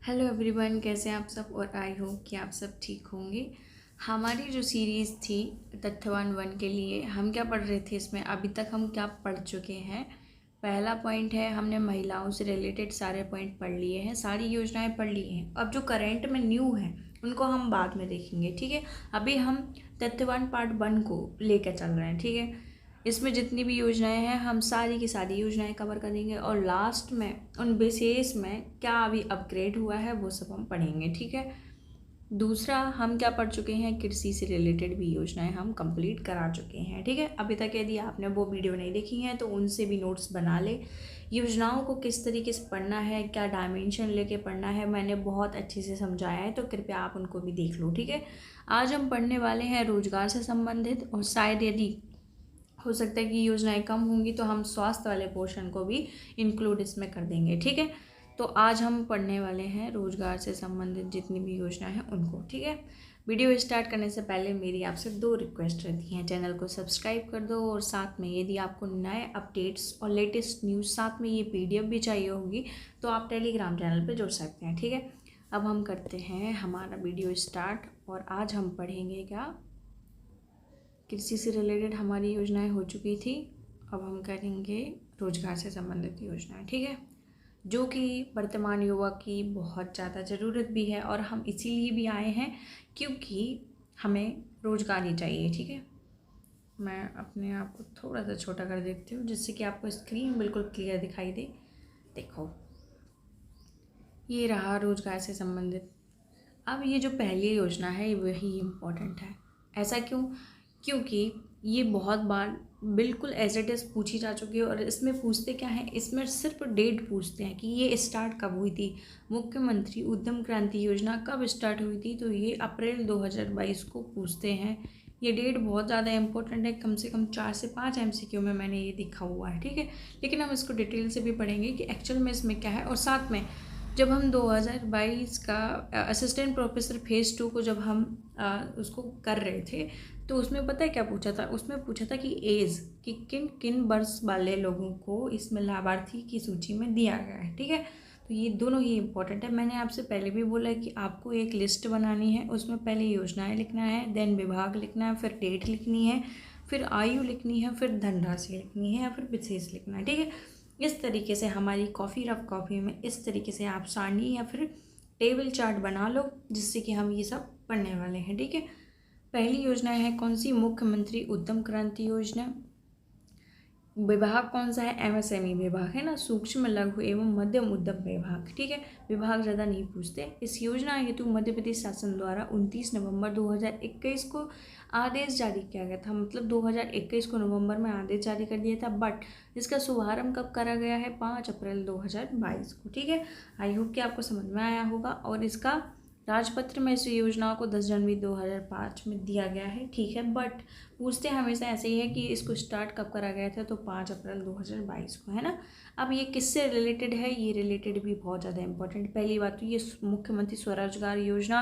Hello everyone, कैसे हैं आप सब। और आई होप कि आप सब ठीक होंगे। हमारी जो सीरीज़ थी तथ्यवान वन के लिए हम क्या पढ़ रहे थे, इसमें अभी तक हम क्या पढ़ चुके हैं। पहला पॉइंट है, हमने महिलाओं से रिलेटेड सारे पॉइंट पढ़ लिए हैं, सारी योजनाएं पढ़ ली हैं। अब जो करंट में न्यू हैं उनको हम बाद में देखेंगे, ठीक है। अभी हम तथ्यवान पार्ट 1 को लेकर चल रहे हैं, ठीक है। इसमें जितनी भी योजनाएं हैं हम सारी की सारी योजनाएं कवर करेंगे और लास्ट में उन बेसिस में क्या अभी अपग्रेड हुआ है वो सब हम पढ़ेंगे, ठीक है। दूसरा, हम क्या पढ़ चुके हैं, कृषि से रिलेटेड भी योजनाएं हम कंप्लीट करा चुके हैं, ठीक है। अभी तक यदि आपने वो वीडियो नहीं देखी है तो उनसे भी नोट्स बना ले। योजनाओं को किस तरीके से पढ़ना है, क्या डायमेंशन लेके पढ़ना है, मैंने बहुत अच्छे से समझाया है, तो कृपया आप उनको भी देख लो, ठीक है। आज हम पढ़ने वाले हैं रोजगार से संबंधित, और शायद यदि हो सकता है कि योजनाएं कम होंगी तो हम स्वास्थ्य वाले पोर्शन को भी इंक्लूड इसमें कर देंगे, ठीक है। तो आज हम पढ़ने वाले हैं रोजगार से संबंधित जितनी भी योजना है उनको, ठीक है। वीडियो स्टार्ट करने से पहले मेरी आपसे 2 रिक्वेस्ट रहती हैं। चैनल को सब्सक्राइब कर दो, और साथ में यदि आपको नए अपडेट्स और लेटेस्ट न्यूज़, साथ में ये PDF भी चाहिए होगी, तो आप टेलीग्राम चैनल पर जुड़ सकते हैं, ठीक है। अब हम करते हैं हमारा वीडियो स्टार्ट, और आज हम पढ़ेंगे क्या, कृषि से रिलेटेड हमारी योजनाएं हो चुकी थी। अब हम करेंगे रोजगार से संबंधित योजनाएं, ठीक है, जो कि वर्तमान युवा की बहुत ज़्यादा ज़रूरत भी है, और हम इसीलिए भी आए हैं क्योंकि हमें रोजगार ही चाहिए, ठीक है। मैं अपने आप को थोड़ा सा छोटा कर देती हूँ जिससे कि आपको स्क्रीन बिल्कुल क्लियर दिखाई दे। देखो, ये रहा रोजगार से संबंधित। अब ये जो पहली योजना है वही इम्पोर्टेंट है। ऐसा क्यों? क्योंकि ये बहुत बार बिल्कुल एज इट इज़ पूछी जा चुकी है, और इसमें पूछते क्या है, इसमें सिर्फ डेट पूछते हैं कि ये स्टार्ट कब हुई थी। मुख्यमंत्री उद्यम क्रांति योजना कब स्टार्ट हुई थी, तो ये अप्रैल 2022 को पूछते हैं। ये डेट बहुत ज़्यादा इंपॉर्टेंट है, कम से कम 4 से 5 MCQ में मैंने ये लिखा हुआ है, ठीक है। लेकिन हम इसको डिटेल से भी पढ़ेंगे कि एक्चुअल में इसमें क्या है। और साथ में जब हम 2022 का असिस्टेंट प्रोफेसर फेज़ 2 को जब हम उसको कर रहे थे, तो उसमें पता है क्या पूछा था, उसमें पूछा था कि एज, कि किन किन वर्ष वाले लोगों को इसमें लाभार्थी की सूची में दिया गया है, ठीक है। तो ये दोनों ही इम्पोर्टेंट है। मैंने आपसे पहले भी बोला है कि आपको एक लिस्ट बनानी है, उसमें पहले योजनाएं लिखना है, देन विभाग लिखना है, फिर डेट लिखनी है, फिर आयु लिखनी है, फिर धनराशि लिखनी है, या फिर विशेष लिखना है, ठीक है। इस तरीके से हमारी रफ कॉपी में इस तरीके से आप सारणी या फिर टेबल चार्ट बना लो, जिससे कि हम ये सब पढ़ने वाले हैं, ठीक है। पहली योजना है कौन सी, मुख्यमंत्री उद्यम क्रांति योजना। विभाग कौन सा है, MSME विभाग है ना, सूक्ष्म लघु एवं मध्यम उद्यम विभाग, ठीक है। विभाग ज़्यादा नहीं पूछते। इस योजना हेतु मध्य प्रदेश शासन द्वारा 29 नवंबर 2021 को आदेश जारी किया गया था। मतलब 2021 को नवंबर में आदेश जारी कर दिया था, बट इसका शुभारंभ कब करा गया है, 5 अप्रैल 2022 को, ठीक है। आई होप कि आपको समझ में आया होगा। और इसका राजपत्र में इस योजना को 10 जनवरी 2005 में दिया गया है, ठीक है। बट पूछते हमेशा ऐसे ही है कि इसको स्टार्ट कब करा गया था, तो 5 अप्रैल 2022 को, है ना। अब ये किससे रिलेटेड है, ये रिलेटेड भी बहुत ज़्यादा इंपॉर्टेंट। पहली बात तो ये मुख्यमंत्री स्वरोजगार योजना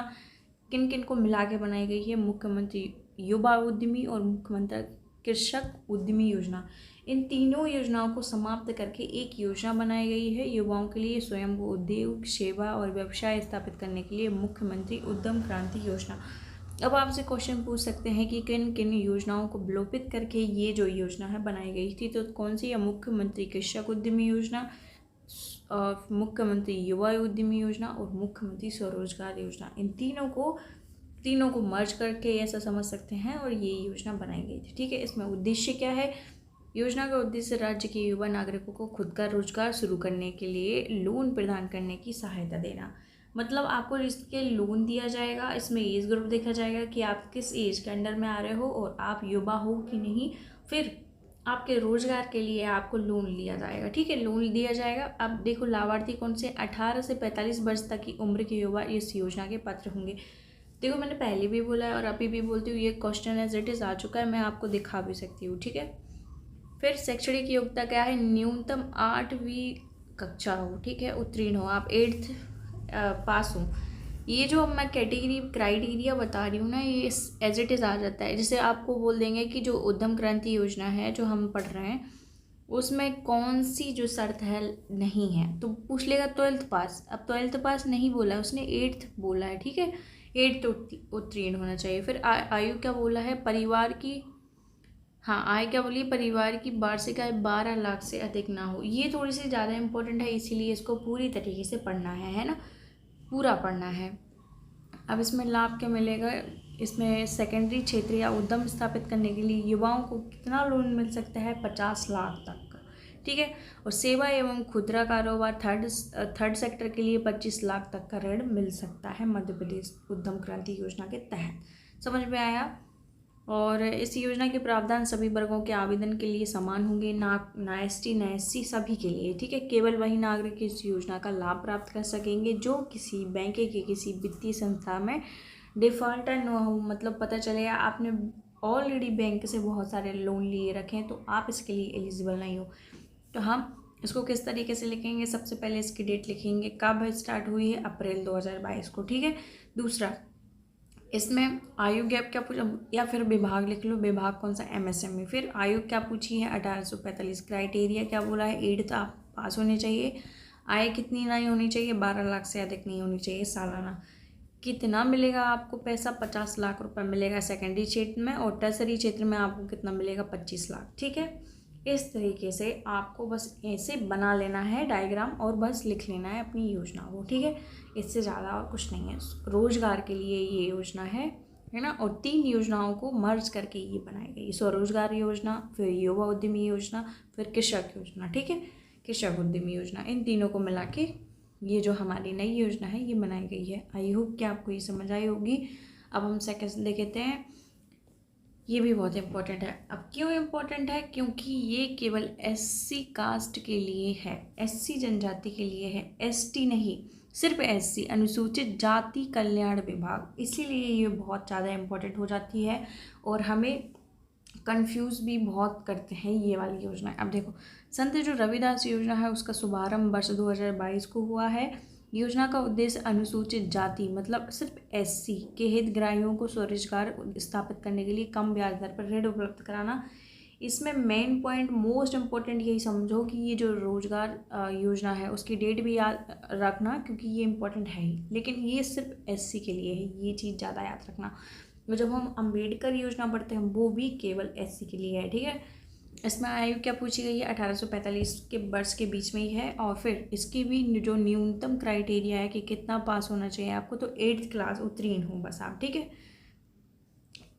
किन किन को मिला के बनाई गई है, मुख्यमंत्री युवा उद्यमी और मुख्यमंत्री कृषक उद्यमी योजना। इन तीनों योजनाओं को समाप्त करके एक योजना बनाई गई है युवाओं के लिए स्वयं को उद्योग, सेवा और व्यवसाय स्थापित करने के लिए, मुख्यमंत्री उद्यम क्रांति योजना। अब आपसे क्वेश्चन पूछ सकते हैं कि किन किन योजनाओं को विलोपित करके ये जो योजना है बनाई गई थी, तो कौन सी है, मुख्यमंत्री कृषक उद्यमी योजना, और मुख्यमंत्री युवा उद्यमी योजना, और मुख्यमंत्री स्वरोजगार योजना। इन तीनों को मर्ज करके ऐसा समझ सकते हैं, और ये योजना बनाई गई थी, ठीक है। इसमें उद्देश्य क्या है, योजना का उद्देश्य राज्य के युवा नागरिकों को खुद का रोजगार शुरू करने के लिए लोन प्रदान करने की सहायता देना। मतलब आपको इसके लोन दिया जाएगा, इसमें एज ग्रुप देखा जाएगा कि आप किस एज के अंडर में आ रहे हो, और आप युवा हो कि नहीं, फिर आपके रोजगार के लिए आपको लोन लिया जाएगा, ठीक है। लोन दिया जाएगा। अब देखो, लाभार्थी कौन से, 18 से 45 वर्ष तक की उम्र के युवा इस योजना के पात्र होंगे। देखो, मैंने पहले भी बोला है और अभी भी बोलती हूँ, ये क्वेश्चन एज इट इज़ आ चुका है, मैं आपको दिखा भी सकती हूँ, ठीक है। फिर शैक्षणिक योग्यता क्या है, न्यूनतम 8वीं कक्षा हो, ठीक है, उत्तीर्ण हो, आप 8th पास हो। ये जो मैं कैटेगरी क्राइटेरिया बता रही हूँ ना, ये एज इट इज़ आ जाता है। जैसे आपको बोल देंगे कि जो उद्यम क्रांति योजना है जो हम पढ़ रहे हैं, उसमें कौन सी जो शर्त है नहीं है, तो पूछ लेगा 12th पास। अब 12th पास नहीं बोला है उसने, 8th बोला है, ठीक है। 8th उत्तीर्ण होना चाहिए। फिर आयु क्या बोला है, परिवार की, हाँ आय क्या बोलिए, परिवार की वार्षिक आय 12 लाख से अधिक ना हो। ये थोड़ी सी ज़्यादा इंपॉर्टेंट है, इसीलिए इसको पूरी तरीके से पढ़ना है ना, पूरा पढ़ना है। अब इसमें लाभ क्या मिलेगा, इसमें सेकेंडरी क्षेत्र या उद्यम स्थापित करने के लिए युवाओं को कितना लोन मिल सकता है, 50 लाख तक का, ठीक है। और सेवा एवं खुदरा कारोबार थर्ड सेक्टर के लिए 25 लाख तक का ऋण मिल सकता है मध्य प्रदेश उद्यम क्रांति योजना के तहत। समझ में आया। और इस योजना के प्रावधान सभी वर्गों के आवेदन के लिए समान होंगे, ना एसटी ना एससी, सभी के लिए, ठीक है। केवल वही नागरिक इस योजना का लाभ प्राप्त कर सकेंगे जो किसी बैंक के किसी वित्तीय संस्था में डिफॉल्टर न हो। मतलब पता चलेगा आपने ऑलरेडी बैंक से बहुत सारे लोन लिए रखे हैं तो आप इसके लिए एलिजिबल नहीं हो। तो हम इसको किस तरीके से लिखेंगे, सबसे पहले इसकी डेट लिखेंगे, कब स्टार्ट हुई है, अप्रैल 2022 को, ठीक है। दूसरा, इसमें आयु गैप क्या पूछा, या फिर विभाग लिख लो, विभाग कौन सा, एमएसएमई। फिर आयु क्या पूछी है, 1845। क्राइटेरिया क्या बोला है, 8th आप पास होने चाहिए। आय कितनी नहीं होनी चाहिए, 12 लाख से अधिक नहीं होनी चाहिए सालाना। कितना मिलेगा आपको पैसा, 50 लाख रुपए मिलेगा सेकेंडरी क्षेत्र में, और टर्सरी क्षेत्र में आपको कितना मिलेगा, 25 लाख, ठीक है। इस तरीके से आपको बस ऐसे बना लेना है डायग्राम और बस लिख लेना है अपनी योजना को, ठीक है। इससे ज़्यादा और कुछ नहीं है। रोजगार के लिए ये योजना है ना। और 3 योजनाओं को मर्ज करके ये बनाई गई, स्वरोजगार योजना, फिर युवा उद्यमी योजना, फिर कृषक योजना, ठीक है, कृषक उद्यमी योजना। इन तीनों को मिला के ये जो हमारी नई योजना है ये बनाई गई है। आई होप कि आपको ये समझ आई होगी। अब हम सेकंड देखते हैं। ये भी बहुत इम्पोर्टेंट है। अब क्यों इम्पोर्टेंट है, क्योंकि ये केवल एससी कास्ट के लिए है, एससी जनजाति के लिए है, एसटी नहीं, सिर्फ एससी, अनुसूचित जाति कल्याण विभाग। इसीलिए ये बहुत ज़्यादा इम्पोर्टेंट हो जाती है और हमें कंफ्यूज भी बहुत करते हैं ये वाली योजना। अब देखो, संत जो रविदास योजना है उसका शुभारंभ वर्ष 2022 को हुआ है। योजना का उद्देश्य अनुसूचित जाति मतलब सिर्फ एससी के हितग्राहियों को स्वरोजगार स्थापित करने के लिए कम ब्याज दर पर ऋण उपलब्ध कराना। इसमें मेन पॉइंट, मोस्ट इम्पोर्टेंट यही समझो कि ये जो रोजगार योजना है उसकी डेट भी याद रखना, क्योंकि ये इम्पोर्टेंट है ही, लेकिन ये सिर्फ एससी के लिए है, ये चीज़ ज़्यादा याद रखना। तो जब हम अम्बेडकर योजना पढ़ते हैं वो भी केवल एससी के लिए है, ठीक है। इसमें आयु क्या पूछी गई है, 1845 के वर्ष के बीच में ही है। और फिर इसकी भी जो न्यूनतम क्राइटेरिया है कि कितना पास होना चाहिए आपको, तो 8th क्लास उत्तीर्ण हो बस आप, ठीक है।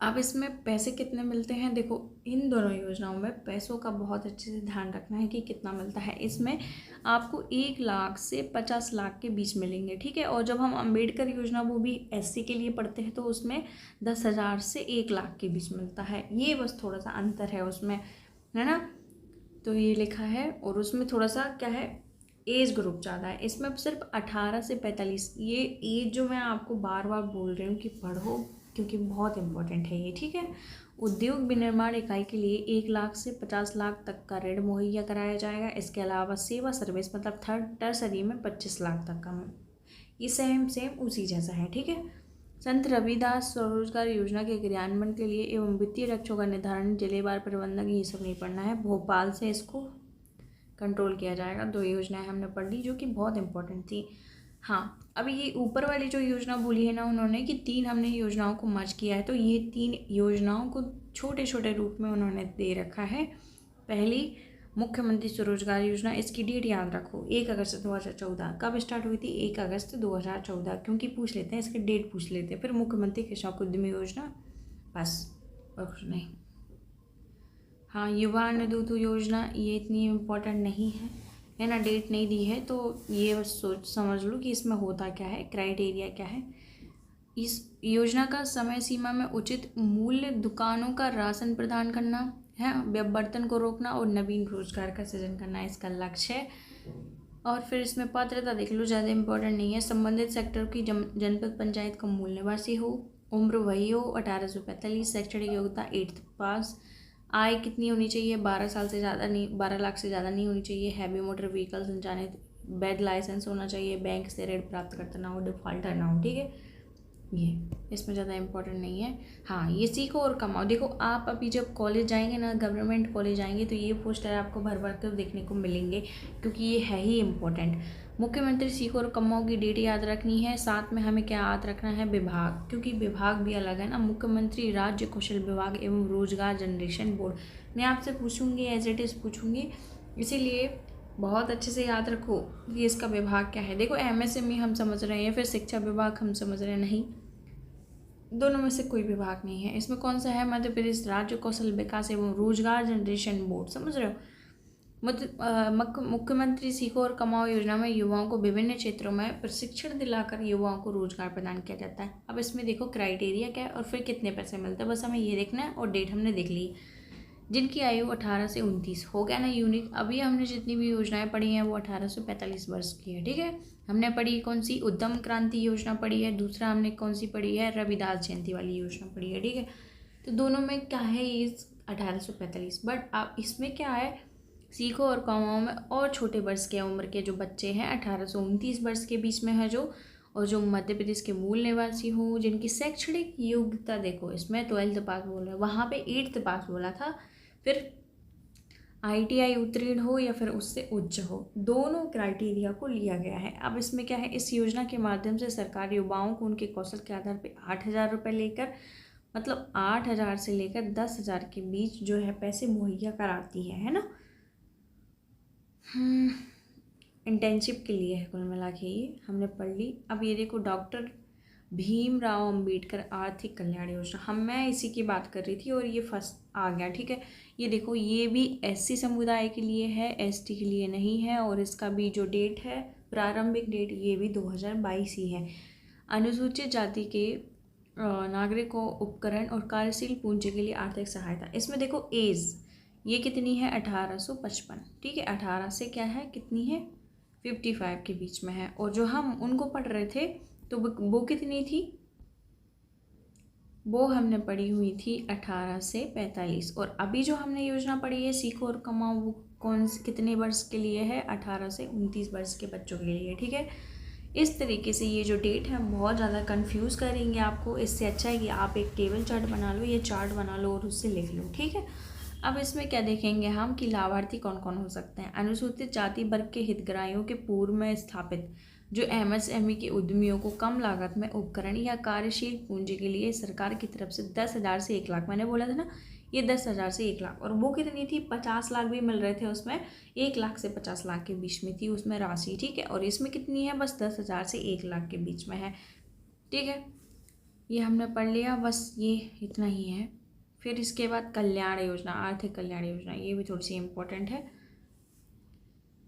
अब इसमें पैसे कितने मिलते हैं, देखो इन दोनों योजनाओं में पैसों का बहुत अच्छे से ध्यान रखना है कि कितना मिलता है। इसमें आपको 1 लाख से 50 लाख के बीच मिलेंगे, ठीक है। और जब हम अम्बेडकर योजना वो भी एससी के लिए पढ़ते हैं तो उसमें 10,000 से 1 लाख के बीच मिलता है। ये बस थोड़ा सा अंतर है उसमें, है ना। तो ये लिखा है। और उसमें थोड़ा सा क्या है, एज ग्रुप ज़्यादा है। इसमें सिर्फ 18 से 45, ये एज जो मैं आपको बार बार बोल रही हूँ कि पढ़ो, क्योंकि बहुत इंपॉर्टेंट है ये, ठीक है। उद्योग विनिर्माण इकाई के लिए 1 लाख से 50 लाख तक का ऋण मुहैया कराया जाएगा। इसके अलावा सेवा सर्विस मतलब थर्ड टर्सरी में 25 लाख तक का, ये सेम उसी जैसा है, ठीक है। संत रविदास स्वरोजगार योजना के क्रियान्वयन के लिए एवं वित्तीय लक्ष्यों का निर्धारण, जिलेवार प्रबंधन, ये सब नहीं पढ़ना है। भोपाल से इसको कंट्रोल किया जाएगा। 2 योजनाएं हमने पढ़ ली जो कि बहुत इंपॉर्टेंट थी। हाँ, अभी ये ऊपर वाली जो योजना बोली है ना उन्होंने कि 3 हमने योजनाओं को मर्ज किया है, तो ये 3 योजनाओं को छोटे छोटे रूप में उन्होंने दे रखा है। पहली मुख्यमंत्री स्वरोजगार योजना, इसकी डेट याद रखो, 1 अगस्त 2014। कब स्टार्ट हुई थी, 1 अगस्त 2014, क्योंकि पूछ लेते हैं इसकी डेट पूछ लेते हैं। फिर मुख्यमंत्री कृषक उद्यमी योजना, बस और कुछ नहीं। हाँ, युवा अन्नदूत योजना, ये इतनी इम्पोर्टेंट नहीं है ना, डेट नहीं दी है, तो ये बस सोच समझ लो कि इसमें होता क्या है, क्राइटेरिया क्या है। इस योजना का समय सीमा में उचित मूल्य दुकानों का राशन प्रदान करना है, व्यववर्तन को रोकना और नवीन रोजगार का सृजन करना इसका लक्ष्य है। और फिर इसमें पात्रता देख लो, ज़्यादा इंपॉर्टेंट नहीं है। संबंधित सेक्टर की जनपद पंचायत का मूल निवासी हो, उम्र वही हो 18 से 45, शैक्षणिक योग्यता 8th पास, आय कितनी होनी चाहिए, 12 साल से ज़्यादा नहीं, 12 लाख से ज़्यादा नहीं होनी चाहिए, हैवी मोटर व्हीकल संचालित, वैध लाइसेंस होना चाहिए, बैंक से ऋण प्राप्त करता ना हो, डिफॉल्टर ना हो, ठीक है। ये इसमें ज़्यादा इम्पोर्टेंट नहीं है। हाँ, ये सीखो और कमाओ। देखो आप अभी जब कॉलेज जाएंगे ना, गवर्नमेंट कॉलेज जाएंगे, तो ये पोस्टर आपको भर भर कर देखने को मिलेंगे, क्योंकि ये है ही इम्पोर्टेंट। मुख्यमंत्री सीखो और कमाओ की डेट याद रखनी है। साथ में हमें क्या याद रखना है, विभाग, क्योंकि विभाग भी अलग है ना। मुख्यमंत्री राज्य कौशल विभाग एवं रोजगार जनरेशन बोर्ड। मैं आपसे पूछूंगी, एज इट इज़ पूछूंगी, इसीलिए बहुत अच्छे से याद रखो कि इसका विभाग क्या है। देखो एमएसएमई हम समझ रहे हैं, फिर शिक्षा विभाग हम समझ रहे हैं, नहीं, दोनों में से कोई विभाग नहीं है। इसमें कौन सा है, मध्य प्रदेश राज्य कौशल विकास एवं रोजगार जनरेशन बोर्ड, समझ रहे हो। मुख्यमंत्री सीखो और कमाओ योजना में युवाओं को विभिन्न क्षेत्रों में प्रशिक्षण दिलाकर युवाओं को रोजगार प्रदान किया जाता है। अब इसमें देखो क्राइटेरिया क्या है और फिर कितने पैसे मिलते हैं, बस हमें ये देखना है। और डेट हमने देख ली, जिनकी आयु 18 से 29 हो गया ना यूनिक। अभी हमने जितनी भी योजनाएं पढ़ी हैं वो 18 से 45 वर्ष की है, ठीक है। हमने पढ़ी कौन सी, उद्यम क्रांति योजना पढ़ी है, दूसरा हमने कौन सी पढ़ी है, रविदास जयंती वाली योजना पढ़ी है, ठीक है। तो दोनों में क्या है, एज 18 से 45। बट आप इसमें क्या है, सीखो और कमाओ में और छोटे वर्ष के उम्र के जो बच्चे हैं 18 से 29 वर्ष के बीच में है जो, और जो मध्य प्रदेश के मूल निवासी हों, जिनकी शैक्षणिक योग्यता, देखो इसमें 12th पास बोल रहे हैं, वहाँ पे 8th पास बोला था, फिर ITI उत्तीर्ण हो या फिर उससे उच्च हो, दोनों क्राइटेरिया को लिया गया है। अब इसमें क्या है, इस योजना के माध्यम से सरकार युवाओं को उनके कौशल के आधार पर 8,000 रुपये लेकर, मतलब 8,000 से लेकर 10,000 के बीच जो है पैसे मुहैया कराती है ना। इंटर्नशिप के लिए है कुल मिला के, ये हमने पढ़ ली। अब ये देखो, डॉक्टर भीमराव अंबेडकर आर्थिक कल्याण योजना, मैं इसी की बात कर रही थी और ये फर्स्ट आ गया, ठीक है। ये देखो, ये भी SC समुदाय के लिए है, ST के लिए नहीं है। और इसका भी जो डेट है, प्रारंभिक डेट, ये भी 2022 ही है। अनुसूचित जाति के नागरिकों उपकरण और कार्यशील पूंजी के लिए आर्थिक सहायता। इसमें देखो एज ये कितनी है, 1855, ठीक है। 18 से क्या है, कितनी है, 55 के बीच में है। और जो हम उनको पढ़ रहे थे तो वो कितनी थी, वो हमने पढ़ी हुई थी 18 से 45। और अभी जो हमने योजना पढ़ी है सीखो और कमाओ, वो कौन से कितने वर्ष के लिए है, 18 से 29 वर्ष के बच्चों के लिए, ठीक है। इस तरीके से ये जो डेट है बहुत ज़्यादा कंफ्यूज करेंगे आपको। इससे अच्छा है कि आप एक टेबल चार्ट बना लो, ये चार्ट बना लो और उससे लिख लो, ठीक है। अब इसमें क्या देखेंगे हम कि लाभार्थी कौन कौन हो सकते हैं। अनुसूचित जाति वर्ग के हितग्राहियों के पूर्व में स्थापित जो MSME के उद्यमियों को कम लागत में उपकरण या कार्यशील पूंजी के लिए सरकार की तरफ से 10,000 से 1 लाख, मैंने बोला था ना, ये 10,000 से 1 लाख, और वो कितनी थी, 50 लाख भी मिल रहे थे उसमें, 1 लाख से 50 लाख के बीच में थी उसमें राशि, ठीक है। और इसमें कितनी है, बस 10,000 से 1 लाख के बीच में है, ठीक है। ये हमने पढ़ लिया, बस ये इतना ही है। फिर इसके बाद कल्याण योजना, आर्थिक कल्याण योजना, ये भी थोड़ी सी इम्पोर्टेंट है।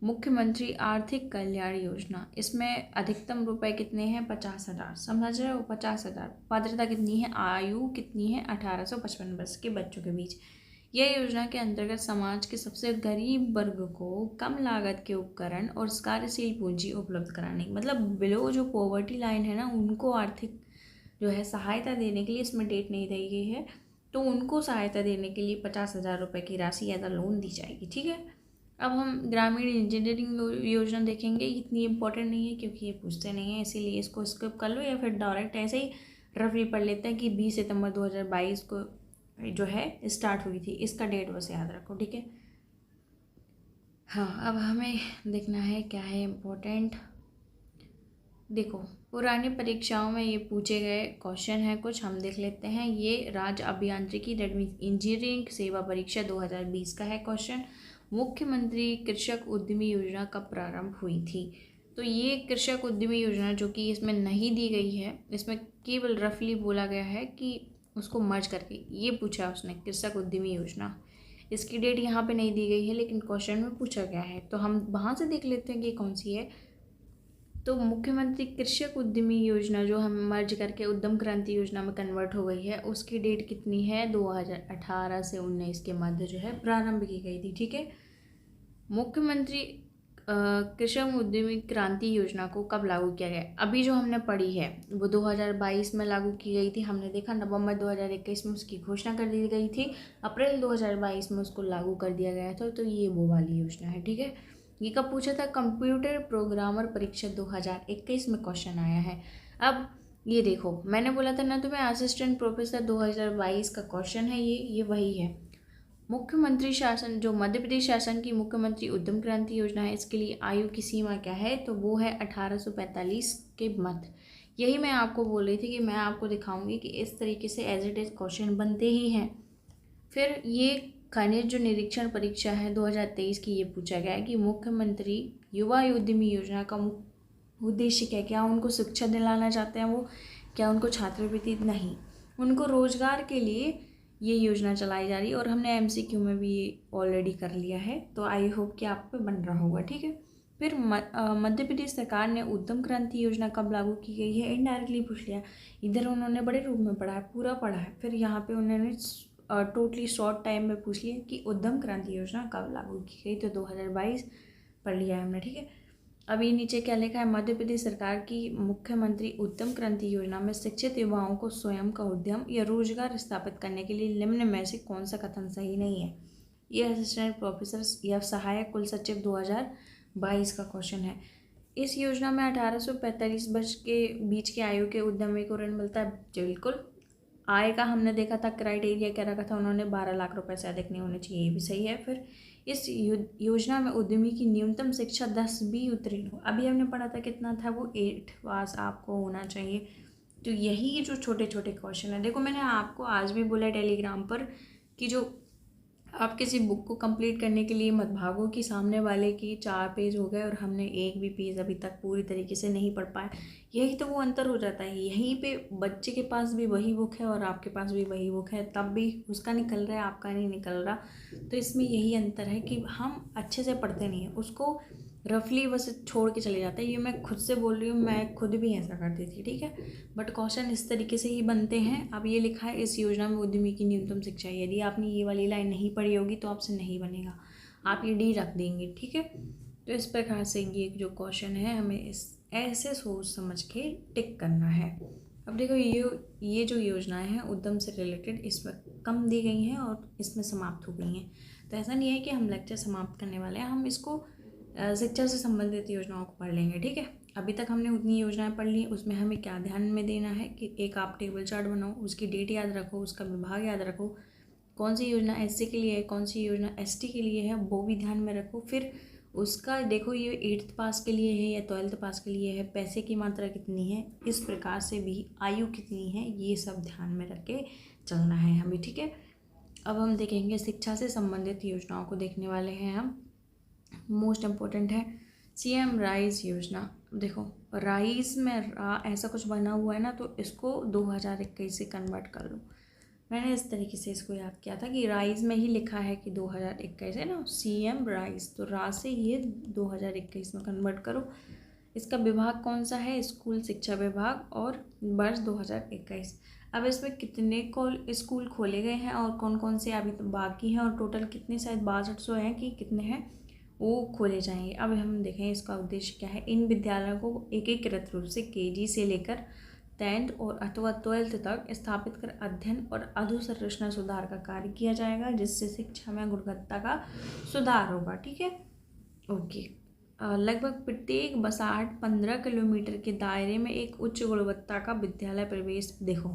मुख्यमंत्री आर्थिक कल्याण योजना, इसमें अधिकतम रुपए कितने हैं, 50,000, समझ रहे हो, 50,000। पात्रता कितनी है, आयु कितनी है, 18 से 55 वर्ष के बच्चों के बीच। यह योजना के अंतर्गत समाज के सबसे गरीब वर्ग को कम लागत के उपकरण और कार्यशील पूंजी उपलब्ध कराने, मतलब बिलो जो पॉवर्टी लाइन है ना, उनको आर्थिक जो है सहायता देने के लिए, इसमें डेट नहीं दी गई है, तो उनको सहायता देने के लिए 50,000 रुपये की राशि एज अ लोन दी जाएगी, ठीक है। अब हम ग्रामीण इंजीनियरिंग योजना देखेंगे, इतनी इम्पोर्टेंट नहीं है क्योंकि ये पूछते नहीं है, इसीलिए इसको स्किप कर लो या फिर डायरेक्ट ऐसे ही रफली पढ़ लेते हैं कि 20 सितंबर 2022 को जो है स्टार्ट हुई थी, इसका डेट बस याद रखो, ठीक है। हाँ, अब हमें देखना है क्या है इम्पोर्टेंट। देखो, पुरानी परीक्षाओं में ये पूछे गए क्वेश्चन हैं कुछ, हम देख लेते हैं। ये राज्य अभियांत्रिकी इंजीनियरिंग सेवा परीक्षा 2020 का है क्वेश्चन। मुख्यमंत्री कृषक उद्यमी योजना कब प्रारंभ हुई थी, तो ये कृषक उद्यमी योजना जो कि इसमें नहीं दी गई है, इसमें केवल रफली बोला गया है कि उसको मर्ज करके ये पूछा उसने, कृषक उद्यमी योजना। इसकी डेट यहाँ पे नहीं दी गई है लेकिन क्वेश्चन में पूछा गया है, तो हम वहाँ से देख लेते हैं कि कौन सी है। तो मुख्यमंत्री कृषक उद्यमी योजना जो हम मर्ज करके उद्यम क्रांति योजना में कन्वर्ट हो गई है, उसकी डेट कितनी है, 2018 से 19 के मध्य जो है प्रारंभ की गई थी, ठीक है। मुख्यमंत्री कृषक उद्यमी क्रांति योजना को कब लागू किया गया, अभी जो हमने पढ़ी है वो 2022 में लागू की गई थी, हमने देखा नवंबर 2021 में उसकी घोषणा कर दी गई थी, अप्रैल 2022 में उसको लागू कर दिया गया था, तो ये वो वाली योजना है, ठीक है। ये कब पूछा था, कंप्यूटर प्रोग्रामर परीक्षा 2021 में क्वेश्चन आया है। अब ये देखो, मैंने बोला था ना तुम्हें, असिस्टेंट प्रोफेसर 2022 का क्वेश्चन है ये वही है। मुख्यमंत्री शासन, जो मध्य प्रदेश शासन की मुख्यमंत्री उद्यम क्रांति योजना है, इसके लिए आयु की सीमा क्या है, तो वो है 1845 के मध्य। यही मैं आपको बोल रही थी कि मैं आपको दिखाऊंगी कि इस तरीके से एज इट इज क्वेश्चन बनते ही हैं। फिर ये खनिज जो निरीक्षण परीक्षा है 2023 की, ये पूछा गया है कि मुख्यमंत्री युवा उद्यमी योजना का उद्देश्य क्या, क्या उनको शिक्षा दिलाना चाहते हैं वो, क्या उनको छात्रवृत्ति, नहीं, उनको रोजगार के लिए ये योजना चलाई जा रही है। और हमने एमसीक्यू में भी ये ऑलरेडी कर लिया है, तो आई होप कि आप पे बन रहा होगा, ठीक है। फिर मध्य प्रदेश सरकार ने उद्यम क्रांति योजना कब लागू की गई है, इनडायरेक्टली पूछ लिया। इधर उन्होंने बड़े रूप में पढ़ा है, पूरा पढ़ा है, फिर यहाँ पे उन्होंने टोटली शॉर्ट टाइम में पूछ लिया कि उद्यम क्रांति योजना कब लागू की गई, तो 2022 पढ़ लिया है हमने, ठीक है। अभी नीचे क्या लिखा है, मध्य प्रदेश सरकार की मुख्यमंत्री उद्यम क्रांति योजना में शिक्षित युवाओं को स्वयं का उद्यम या रोजगार स्थापित करने के लिए निम्न में से कौन सा कथन सही नहीं है। ये असिस्टेंट प्रोफेसर या सहायक कुल सचिव 2022 का क्वेश्चन है। इस योजना में 18 से 45 वर्ष के बीच के आयु के उद्यमी को ऋण मिलता है, बिल्कुल। आय का हमने देखा था, क्राइटेरिया क्या रखा था उन्होंने, 12 लाख रुपए से अधिक नहीं होने चाहिए, ये भी सही है। फिर इस योजना में उद्यमी की न्यूनतम शिक्षा 10वीं उत्तीर्ण हो, अभी हमने पढ़ा था कितना था वो, 8 पास आपको होना चाहिए। तो यही जो छोटे छोटे क्वेश्चन है, देखो मैंने आपको आज भी बोला टेलीग्राम पर कि जो आप किसी बुक को कंप्लीट करने के लिए मत भागो कि सामने वाले की 4 पेज हो गए और हमने एक भी पेज अभी तक पूरी तरीके से नहीं पढ़ पाए। यही तो वो अंतर हो जाता है, यहीं पे बच्चे के पास भी वही बुक है और आपके पास भी वही बुक है, तब भी उसका निकल रहा है, आपका नहीं निकल रहा। तो इसमें यही अंतर है कि हम अच्छे से पढ़ते नहीं हैं, उसको रफली बस छोड़ के चले जाते हैं। ये मैं खुद से बोल रही हूँ, मैं खुद भी ऐसा करती थी, ठीक है। बट क्वेश्चन इस तरीके से ही बनते हैं। अब ये लिखा है, इस योजना में उद्यमी की न्यूनतम शिक्षा, यदि आपने ये वाली लाइन नहीं पढ़ी होगी तो आपसे नहीं बनेगा, आप ये डी रख देंगे, ठीक है। तो इस प्रकार से ये जो क्वेश्चन है हमें इस ऐसे सोच समझ के टिक करना है। अब देखो, ये जो योजनाएं हैं उद्यम से रिलेटेड, इसमें कम दी गई हैं और इसमें समाप्त हो गई हैं। तो ऐसा नहीं है कि हम लेक्चर समाप्त करने वाले हैं, हम इसको शिक्षा से संबंधित योजनाओं को पढ़ लेंगे, ठीक है। अभी तक हमने उतनी योजनाएं पढ़ ली, उसमें हमें क्या ध्यान में देना है कि एक आप टेबल चार्ट बनाओ, उसकी डेट याद रखो, उसका विभाग याद रखो, कौन सी योजना एससी के लिए है, कौन सी योजना एसटी के लिए है, वो भी ध्यान में रखो। फिर उसका देखो, ये 8th पास के लिए है या 12th पास के लिए है, पैसे की मात्रा कितनी है, इस प्रकार से भी आयु कितनी है, ये सब ध्यान में रख के चलना है हमें, ठीक है। अब हम देखेंगे शिक्षा से संबंधित योजनाओं को देखने वाले हैं हम। मोस्ट इम्पोर्टेंट है सीएम राइज योजना। देखो, राइज में ऐसा कुछ बना हुआ है ना, तो इसको 2021 से कन्वर्ट कर लो। मैंने इस तरीके से इसको याद किया था कि राइज में ही लिखा है कि 2021 है ना, सीएम राइज, तो रा से ये 2021 में कन्वर्ट करो। इसका विभाग कौन सा है, स्कूल शिक्षा विभाग, और वर्ष 2021। अब इसमें कितने स्कूल खोले गए हैं और कौन कौन से अभी तो बाकी हैं, और टोटल कितने, शायद 6200 हैं कि कितने हैं, वो खोले जाएंगे। अब हम देखें इसका उद्देश्य क्या है। इन विद्यालयों को एकीकृत रूप से केजी से लेकर 10th और अथवा 12th तक स्थापित कर अध्ययन और अधोसंरचना सुधार का कार्य किया जाएगा, जिससे शिक्षा में गुणवत्ता का सुधार होगा, ठीक है। ओके, लगभग प्रत्येक बसाहट 15 किलोमीटर के दायरे में एक उच्च गुणवत्ता का विद्यालय प्रवेश। देखो,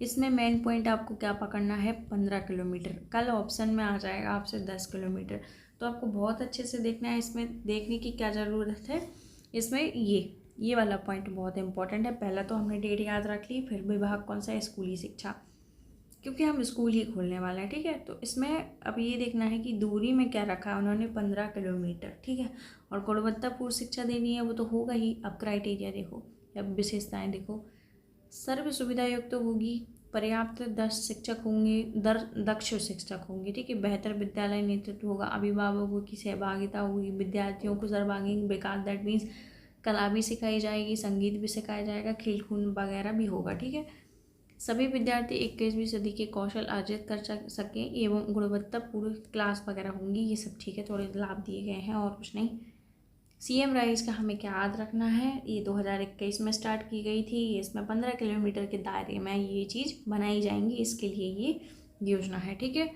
इसमें मेन पॉइंट आपको क्या पकड़ना है, 15 किलोमीटर। कल ऑप्शन में आ जाएगा आपसे 10 किलोमीटर, तो आपको बहुत अच्छे से देखना है। इसमें देखने की क्या ज़रूरत है, इसमें ये वाला पॉइंट बहुत इंपॉर्टेंट है। पहला तो हमने डेट याद रख ली, फिर विभाग कौन सा है, स्कूली शिक्षा, क्योंकि हम स्कूल ही खोलने वाले हैं, ठीक है। तो इसमें अब ये देखना है कि दूरी में क्या रखा है उन्होंने, 15 किलोमीटर, ठीक है। और गुणवत्तापूर्ण शिक्षा देनी है, वो तो होगा ही। अब क्राइटेरिया देखो, अब विशेषताएं देखो, सर्व सुविधा युक्त तो होगी, पर्याप्त 10 शिक्षक होंगे, दक्ष शिक्षक होंगे, ठीक है। बेहतर विद्यालय नेतृत्व होगा, अभिभावकों की सहभागिता होगी, विद्यार्थियों को सर्वांगीण विकास, दैट मीन्स कला भी सिखाई जाएगी, संगीत भी सिखाया जाएगा, खेल कूद वगैरह भी होगा, ठीक है। सभी विद्यार्थी 21वीं सदी के कौशल अर्जित कर सकें एवं गुणवत्तापूर्ण क्लास वगैरह होंगी, ये सब ठीक है, थोड़े लाभ दिए गए हैं और कुछ नहीं। सीएम राइज का हमें क्या याद रखना है, ये 2021 में स्टार्ट की गई थी, इसमें 15 किलोमीटर के दायरे में ये चीज़ बनाई जाएंगी, इसके लिए ये योजना है, ठीक है।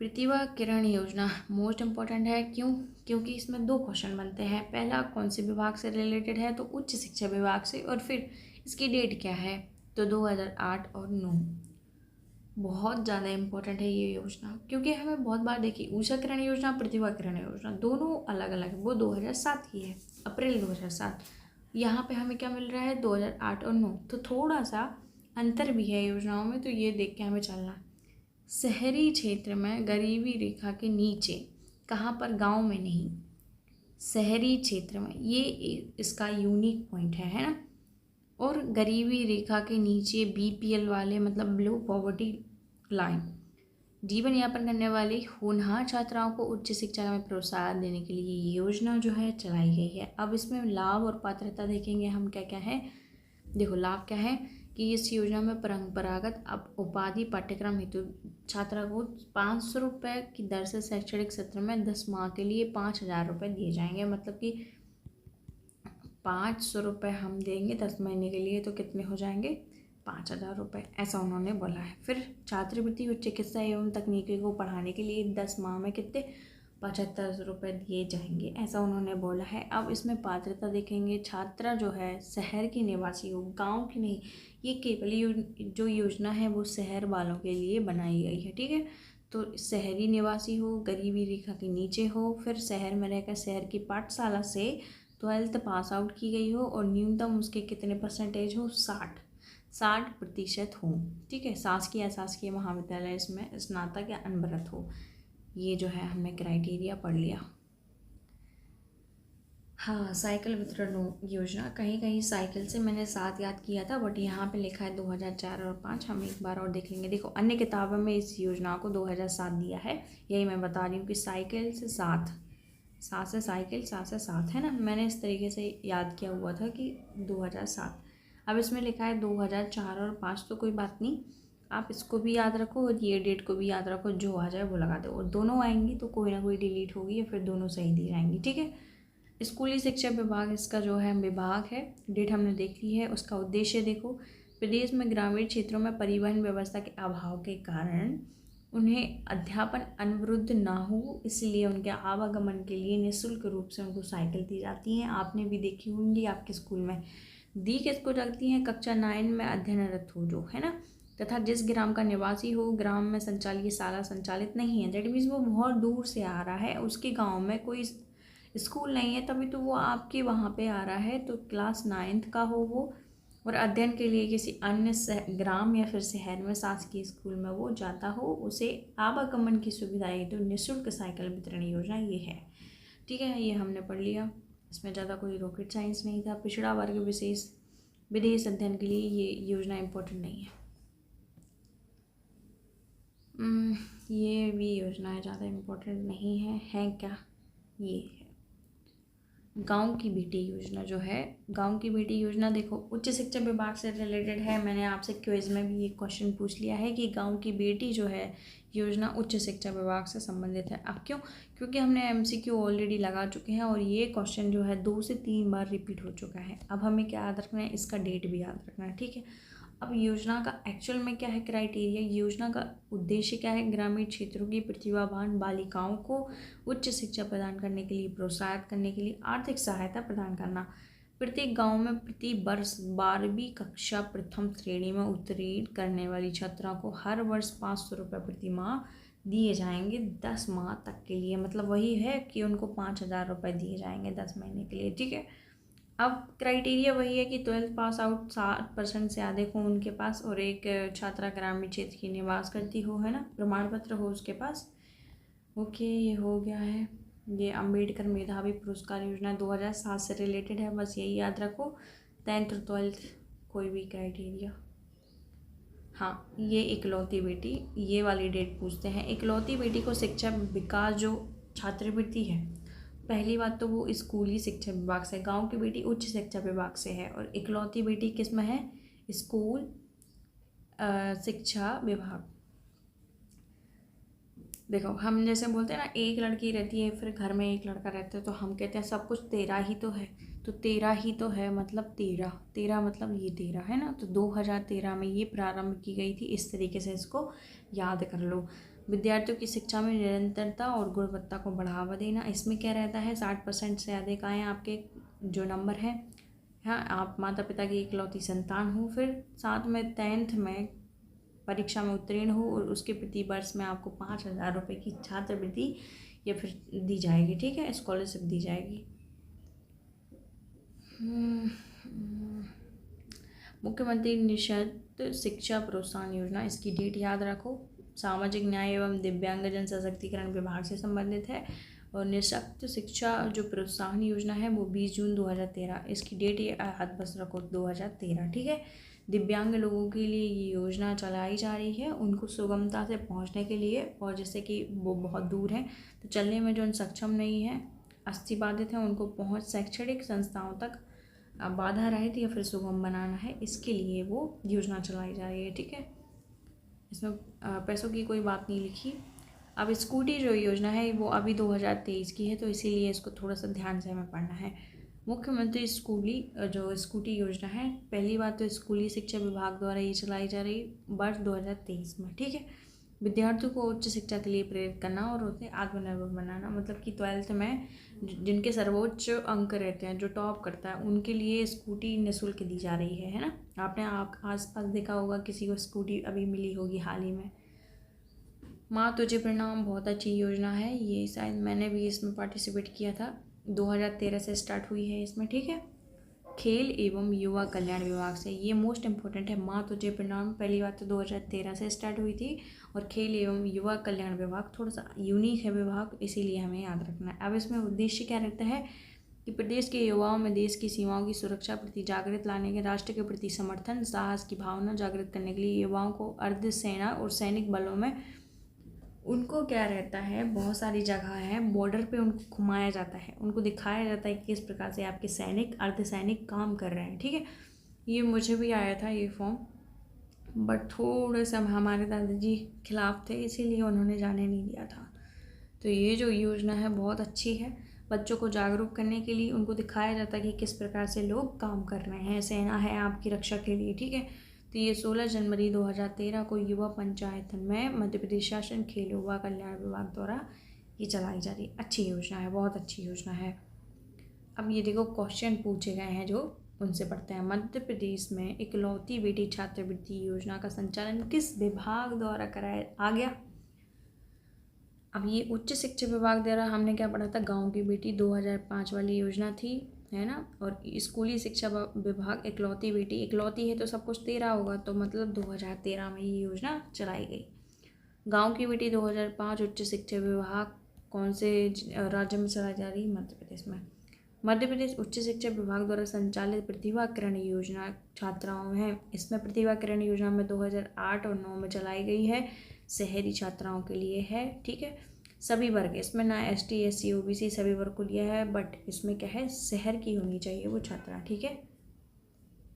प्रतिभा किरण योजना मोस्ट इम्पॉर्टेंट है, क्योंकि इसमें 2 क्वेश्चन बनते हैं। पहला कौन से विभाग से रिलेटेड है, तो उच्च शिक्षा विभाग से, और फिर इसकी डेट क्या है, तो 2008 और 9। बहुत ज़्यादा इम्पोर्टेंट है ये योजना, क्योंकि हमें बहुत बार देखिए ऊषा किरण योजना, प्रतिभा किरण योजना दोनों अलग अलग है। वो 2007 की है, अप्रैल 2007। यहाँ पे हमें क्या मिल रहा है, 2008 और 9। तो थोड़ा सा अंतर भी है योजनाओं में, तो ये देख के हमें चलना है। शहरी क्षेत्र में गरीबी रेखा के नीचे, कहाँ पर, गांव में नहीं, शहरी क्षेत्र में, ये इसका यूनिक पॉइंट है ना। और गरीबी रेखा के नीचे बीपीएल वाले, मतलब बिलो पॉवर्टी लाइन, जीवन यापन करने वाली होनहार छात्राओं को उच्च शिक्षा में प्रोत्साहन देने के लिए ये योजना जो है चलाई गई है। अब इसमें लाभ और पात्रता देखेंगे हम क्या क्या है। देखो लाभ क्या है कि इस योजना में परंपरागत अब उपाधि पाठ्यक्रम हेतु छात्रा को 500 रुपये की दर से शैक्षणिक सत्र में 10 माह के लिए 5,000 रुपये दिए जाएंगे। मतलब कि 500 रुपये हम देंगे 10 महीने के लिए, तो कितने हो जाएंगे, 5,000 रुपये, ऐसा उन्होंने बोला है। फिर छात्रवृत्ति और चिकित्सा एवं तकनीकी को पढ़ाने के लिए 10 माह में कितने, 75 रुपये दिए जाएंगे, ऐसा उन्होंने बोला है। अब इसमें पात्रता देखेंगे, छात्रा जो है शहर की निवासी हो, गांव की नहीं। ये केवल जो योजना है वो शहर वालों के लिए बनाई गई है, ठीक है। तो शहरी निवासी हो, गरीबी रेखा के नीचे हो, फिर शहर में रहकर शहर की पाठशाला से 12th पास आउट की गई हो, और न्यूनतम उसके कितने परसेंटेज हो, 60% हो, ठीक है। शासकीय अशासकीय महाविद्यालय इसमें स्नातक या अनवरत हो। ये जो है हमने क्राइटेरिया पढ़ लिया। हाँ, साइकिल वितरण योजना, कहीं कहीं साइकिल से मैंने 7 याद किया था, बट यहाँ पे लिखा है 2004 और 5। हम एक बार और देख लेंगे। देखो अन्य किताबों में इस योजना को 2007 दिया है, यही मैं बता रही हूँ कि साइकिल से 7 से साइकिल, 7 से 7 है ना। मैंने इस तरीके से याद किया हुआ था कि 2007। अब इसमें लिखा है 2004 और 5, तो कोई बात नहीं, आप इसको भी याद रखो और ये डेट को भी याद रखो, जो आ जाए वो लगा दो। और दोनों आएंगी तो कोई ना कोई डिलीट होगी, या फिर दोनों सही दी जाएंगी, ठीक है। स्कूली शिक्षा विभाग इसका जो है विभाग है, डेट हमने देख ली है। उसका उद्देश्य देखो, प्रदेश में ग्रामीण क्षेत्रों में परिवहन व्यवस्था के अभाव के कारण उन्हें अध्यापन अनवरुद्ध ना हो, इसलिए उनके आवागमन के लिए निःशुल्क रूप से उनको साइकिल दी जाती हैं। आपने भी देखी होंगी आपके स्कूल में। दी किसको जाती हैं, कक्षा 9 में अध्ययनरत हो जो, है ना, तथा जिस ग्राम का निवासी हो, ग्राम में संचालित शाला संचालित नहीं है। दैट मीन्स वो बहुत दूर से आ रहा है, उसके गांव में कोई स्कूल नहीं है, तभी तो वो आपके वहाँ पे आ रहा है। तो क्लास 9th का हो वो, और अध्ययन के लिए किसी अन्य ग्राम या फिर शहर में शासकीय स्कूल में वो जाता हो, उसे आवागमन की सुविधा है। तो निःशुल्क साइकिल वितरण योजना ये है, ठीक है। ये हमने पढ़ लिया, इसमें ज़्यादा कोई रॉकेट साइंस नहीं था। पिछड़ा वर्ग विशेष विदेश अध्ययन के लिए ये योजना इम्पोर्टेंट नहीं है। ये भी योजनाएं ज़्यादा इम्पोर्टेंट नहीं है क्या, ये है गांव की बेटी योजना। जो है गांव की बेटी योजना, देखो उच्च शिक्षा विभाग से रिलेटेड है। मैंने आपसे क्विज में भी ये क्वेश्चन पूछ लिया है कि गांव की बेटी जो है योजना उच्च शिक्षा विभाग से संबंधित है। अब क्यों, क्योंकि हमने एमसीक्यू ऑलरेडी लगा चुके हैं, और ये क्वेश्चन जो है 2 से 3 बार रिपीट हो चुका है। अब हमें क्या याद रखना है, इसका डेट भी याद रखना है, ठीक है। अब योजना का एक्चुअल में क्या है क्राइटेरिया, योजना का उद्देश्य क्या है, ग्रामीण क्षेत्रों की प्रतिभावान बालिकाओं को उच्च शिक्षा प्रदान करने के लिए प्रोत्साहित करने के लिए आर्थिक सहायता प्रदान करना। प्रत्येक गांव में प्रति वर्ष 12वीं कक्षा प्रथम श्रेणी में उत्तीर्ण करने वाली छात्राओं को हर वर्ष 500 रुपये प्रति माह दिए जाएंगे 10 माह तक के लिए। मतलब वही है कि उनको 5,000 रुपये दिए जाएंगे 10 महीने के लिए, ठीक है। अब क्राइटेरिया वही है कि 12th पास आउट 60% से अधिक हो उनके पास, और एक छात्रा ग्रामीण क्षेत्र की निवास करती हो, है ना, प्रमाण पत्र हो उसके पास। ओके, ये हो गया है। ये अंबेडकर मेधावी पुरस्कार योजना 2007 से रिलेटेड है, बस यही याद रखो। 10th और 12th कोई भी क्राइटेरिया। हाँ, ये इकलौती बेटी, ये वाली डेट पूछते हैं। इकलौती बेटी को शिक्षा विकास जो छात्रवृत्ति है, पहली बात तो वो स्कूली शिक्षा विभाग से, गांव की बेटी उच्च शिक्षा विभाग से है, और इकलौती बेटी किस में है, स्कूल शिक्षा विभाग। देखो हम जैसे बोलते हैं ना, एक लड़की रहती है फिर घर में एक लड़का रहता है, तो हम कहते हैं सब कुछ 13 ही तो है। तो 13 ही तो है, मतलब 13 मतलब ये 13 है ना। तो 2013 में ये प्रारंभ की गई थी, इस तरीके से इसको याद कर लो। विद्यार्थियों की शिक्षा में निरंतरता और गुणवत्ता को बढ़ावा देना, इसमें क्या रहता है, 60% से अधिक आए आपके जो नंबर है हाँ, आप माता पिता की इकलौती संतान हो, फिर साथ में 10th में परीक्षा में उत्तीर्ण हो और उसके प्रति वर्ष में आपको 5,000 रुपये की छात्रवृत्ति या फिर दी जाएगी, ठीक है, स्कॉलरशिप दी जाएगी। मुख्यमंत्री निःशुल्क शिक्षा प्रोत्साहन योजना, इसकी डेट याद रखो। सामाजिक न्याय एवं दिव्यांगजन सशक्तिकरण विभाग से संबंधित है। और निःशुल्क शिक्षा जो प्रोत्साहन योजना है वो 20 जून 2013, इसकी डेट याद बस रखो 2013, ठीक है। दिव्यांग लोगों के लिए ये योजना चलाई जा रही है, उनको सुगमता से पहुंचने के लिए, और जैसे कि वो बहुत दूर हैं तो चलने में जो सक्षम नहीं है, अस्थिबाधित हैं, उनको पहुंच शैक्षणिक संस्थाओं तक बाधा रहित या फिर सुगम बनाना है, इसके लिए वो योजना चलाई जा रही है, ठीक है। इसमें पैसों की कोई बात नहीं लिखी। अब स्कूटी जो योजना है वो अभी 2023 की है, तो इसीलिए इसको थोड़ा सा ध्यान से हमें पढ़ना है। मुख्यमंत्री स्कूटी योजना है, पहली बात तो स्कूली शिक्षा विभाग द्वारा ये चलाई जा रही वर्ष 2023 में, ठीक है। विद्यार्थियों को उच्च शिक्षा के लिए प्रेरित करना और उन्हें आत्मनिर्भर बनाना, मतलब कि 12th में जिनके सर्वोच्च अंक रहते हैं, जो टॉप करता है, उनके लिए स्कूटी निःशुल्क दी जा रही है ना। आपने आसपास देखा होगा किसी को स्कूटी अभी मिली होगी हाल ही में। माँ तुझे प्रणाम बहुत अच्छी योजना है, ये शायद मैंने भी इसमें पार्टिसिपेट किया था, 2013 से स्टार्ट हुई है इसमें, ठीक है। खेल एवं युवा कल्याण विभाग से, ये मोस्ट इम्पोर्टेंट है। माँ तुझे प्रणाम पहली बात तो 2013 से स्टार्ट हुई थी, और खेल एवं युवा कल्याण विभाग थोड़ा सा यूनिक है विभाग, इसीलिए हमें याद रखना है। अब इसमें उद्देश्य क्या रहता है कि प्रदेश के युवाओं में देश की सीमाओं की सुरक्षा प्रति जागृत लाने के, राष्ट्र के प्रति समर्थन साहस की भावना जागृत करने के लिए युवाओं को अर्धसेना और सैनिक बलों में, उनको क्या रहता है, बहुत सारी जगह है बॉर्डर पे उनको घुमाया जाता है, उनको दिखाया जाता है कि किस प्रकार से आपके सैनिक अर्धसैनिक काम कर रहे हैं, ठीक है। ये मुझे भी आया था ये फॉर्म, बट थोड़े से हमारे दादाजी खिलाफ थे, इसीलिए उन्होंने जाने नहीं दिया था। तो ये जो योजना है बहुत अच्छी है, बच्चों को जागरूक करने के लिए उनको दिखाया जाता है कि किस प्रकार से लोग काम कर रहे हैं, सेना है आपकी रक्षा के लिए, ठीक है। तो ये 16 जनवरी 2013 को युवा पंचायत में मध्य प्रदेश शासन खेल युवा कल्याण विभाग द्वारा ये चलाई जा रही अच्छी योजना है, बहुत अच्छी योजना है। अब ये देखो क्वेश्चन पूछे गए हैं जो उनसे पढ़ते हैं। मध्य प्रदेश में इकलौती बेटी छात्रवृत्ति योजना का संचालन किस विभाग द्वारा कराया आ गया। अब ये उच्च शिक्षा विभाग द्वारा हमने क्या पढ़ा था, गाँव की बेटी 2005 वाली योजना थी, है ना। और स्कूली शिक्षा विभाग इकलौती बेटी, इकलौती है तो सब कुछ 13 होगा, तो मतलब 2013 में ये योजना चलाई गई। गांव की बेटी 2005 उच्च शिक्षा विभाग कौन से राज्य में चलाई जा रही, मध्य प्रदेश में। मध्य प्रदेश उच्च शिक्षा विभाग द्वारा संचालित प्रतिभा किरण योजना छात्राओं है, इसमें प्रतिभा किरण योजना में 2008 और 9 में चलाई गई है, शहरी छात्राओं के लिए है, ठीक है। सभी वर्ग, इसमें ना ST SC OBC सभी वर्ग को लिया है, बट इसमें क्या है, शहर की होनी चाहिए वो छात्रा, ठीक है।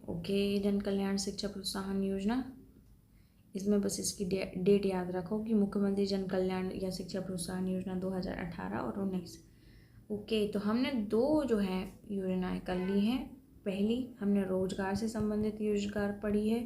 ओके, जन कल्याण शिक्षा प्रोत्साहन योजना, इसमें बस इसकी डेट याद रखो कि मुख्यमंत्री जन कल्याण या शिक्षा प्रोत्साहन योजना 2018 और 19। ओके, तो हमने दो जो है योजनाएं कर ली हैं। पहली हमने रोजगार से संबंधित योजना पढ़ी है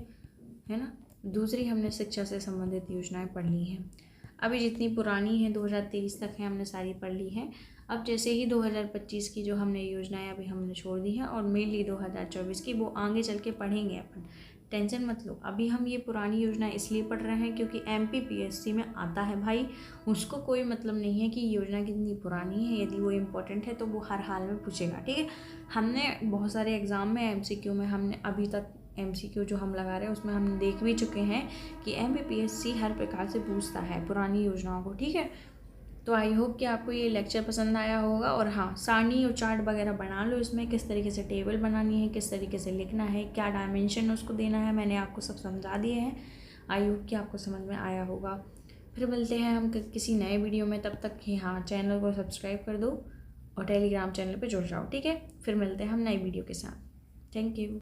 ना। दूसरी हमने शिक्षा से संबंधित योजनाएं पढ़ ली हैं। अभी जितनी पुरानी है 2023 तक है हमने सारी पढ़ ली हैं। अब जैसे ही 2025 की जो हमने योजनाएं अभी हमने छोड़ दी हैं, और मेनली 2024 की वो आगे चल के पढ़ेंगे अपन, टेंशन मत लो। अभी हम ये पुरानी योजना इसलिए पढ़ रहे हैं क्योंकि MPPSC में आता है भाई, उसको कोई मतलब नहीं है कि योजना कितनी पुरानी है, यदि वो इम्पोर्टेंट है तो वो हर हाल में पूछेगा, ठीक है। हमने बहुत सारे एग्ज़ाम में MCQ में हमने अभी तक MCQ जो हम लगा रहे हैं उसमें हम देख भी चुके हैं कि MPPSC हर प्रकार से पूछता है पुरानी योजनाओं को, ठीक है। तो आई होप कि आपको ये लेक्चर पसंद आया होगा। और हाँ, सारणी और चार्ट वगैरह बना लो, इसमें किस तरीके से टेबल बनानी है, किस तरीके से लिखना है, क्या डायमेंशन उसको देना है, मैंने आपको सब समझा दिए हैं। आई होप कि आपको समझ में आया होगा। फिर मिलते हैं हम किसी नए वीडियो में, तब तक कि हाँ, चैनल को सब्सक्राइब कर दो और टेलीग्राम चैनल पर जुड़ जाओ, ठीक है। फिर मिलते हैं हम नई वीडियो के साथ। Thank you.